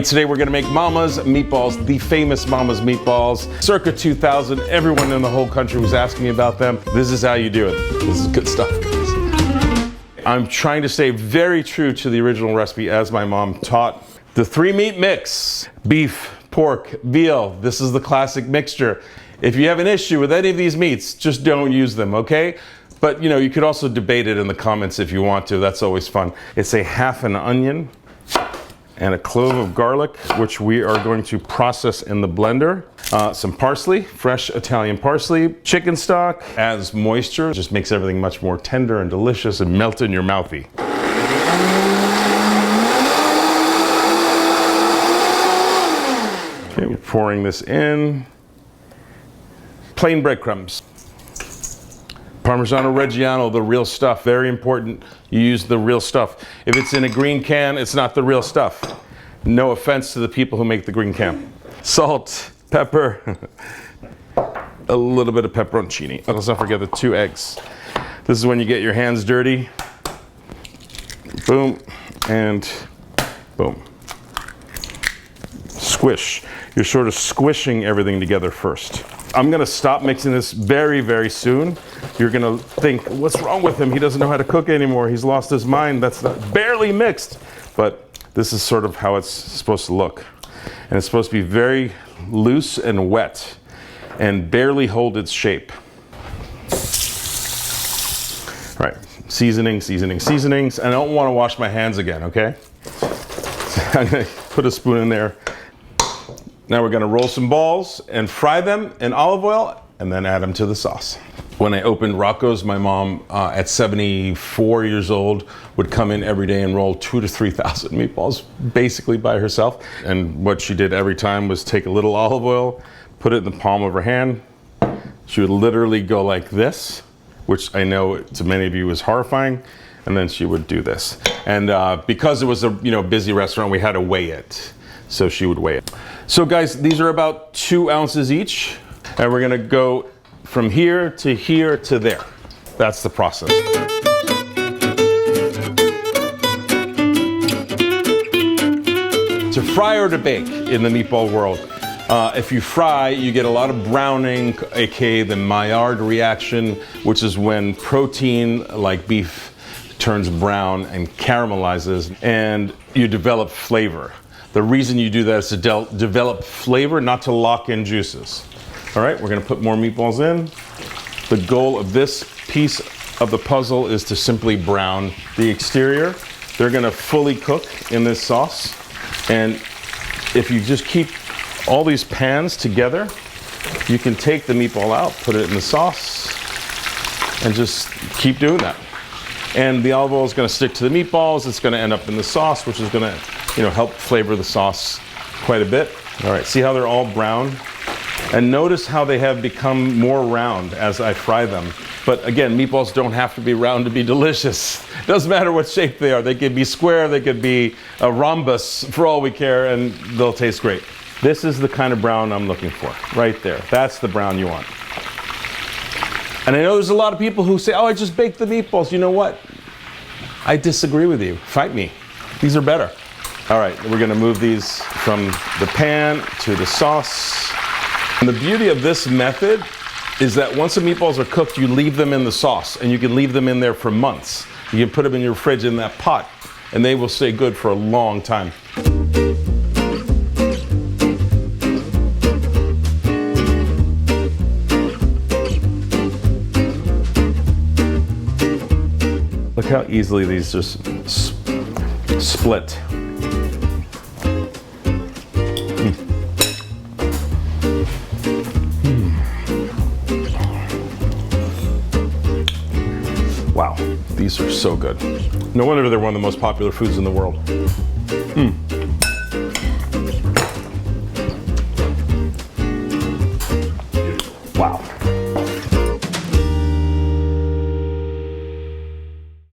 Today we're gonna make Mama's Meatballs, the famous Mama's Meatballs. Circa 2000, everyone in the whole country was asking me about them. This is how you do it. This is good stuff, guys. I'm trying to stay very true to the original recipe as my mom taught. The 3-meat mix: beef, pork, veal. This is the classic mixture. If you have an issue with any of these meats, just don't use them, okay? But you could also debate it in the comments if you want to. That's always fun. It's a half an onion and a clove of garlic, which we are going to process in the blender. Some parsley, fresh Italian parsley. Chicken stock adds moisture, just makes everything much more tender and delicious and melt in your mouthy. Okay, we're pouring this in. Plain breadcrumbs. Parmigiano Reggiano, the real stuff, very important. You use the real stuff. If it's in a green can, it's not the real stuff. No offense to the people who make the green can. Salt, pepper, a little bit of pepperoncini. Let's not forget the 2 eggs. This is when you get your hands dirty. Boom, and boom. Squish. You're sort of squishing everything together first. I'm gonna stop mixing this very, very soon. You're gonna think, what's wrong with him? He doesn't know how to cook anymore. He's lost his mind. That's not, barely mixed. But this is sort of how it's supposed to look. And it's supposed to be very loose and wet and barely hold its shape. All right, seasonings. And I don't wanna wash my hands again, okay? So I'm gonna put a spoon in there. Now we're gonna roll some balls and fry them in olive oil and then add them to the sauce. When I opened Rocco's, my mom at 74 years old would come in every day and roll 2,000 to 3,000 meatballs basically by herself. And what she did every time was take a little olive oil, put it in the palm of her hand. She would literally go like this, which I know to many of you is horrifying. And then she would do this. And because it was a busy restaurant, we had to weigh it. So she would weigh it. So guys, these are about 2 ounces each. And we're gonna go from here to there. That's the process. To fry or to bake in the meatball world. If you fry, you get a lot of browning, aka the Maillard reaction, which is when protein like beef turns brown and caramelizes, and you develop flavor. The reason you do that is to develop flavor, not to lock in juices. All right, we're gonna put more meatballs in. The goal of this piece of the puzzle is to simply brown the exterior. They're gonna fully cook in this sauce. And if you just keep all these pans together, you can take the meatball out, put it in the sauce, and just keep doing that. And the olive oil is gonna stick to the meatballs. It's gonna end up in the sauce, which is gonna help flavor the sauce quite a bit. All right, see how they're all brown? And notice how they have become more round as I fry them. But again, meatballs don't have to be round to be delicious. Doesn't matter what shape they are. They could be square, they could be a rhombus, for all we care, and they'll taste great. This is the kind of brown I'm looking for, right there. That's the brown you want. And I know there's a lot of people who say, oh, I just baked the meatballs. You know what? I disagree with you. Fight me. These are better. All right, we're gonna move these from the pan to the sauce. And the beauty of this method is that once the meatballs are cooked, you leave them in the sauce, and you can leave them in there for months. You can put them in your fridge in that pot, and they will stay good for a long time. Look how easily these just split. Wow, these are so good. No wonder they're one of the most popular foods in the world.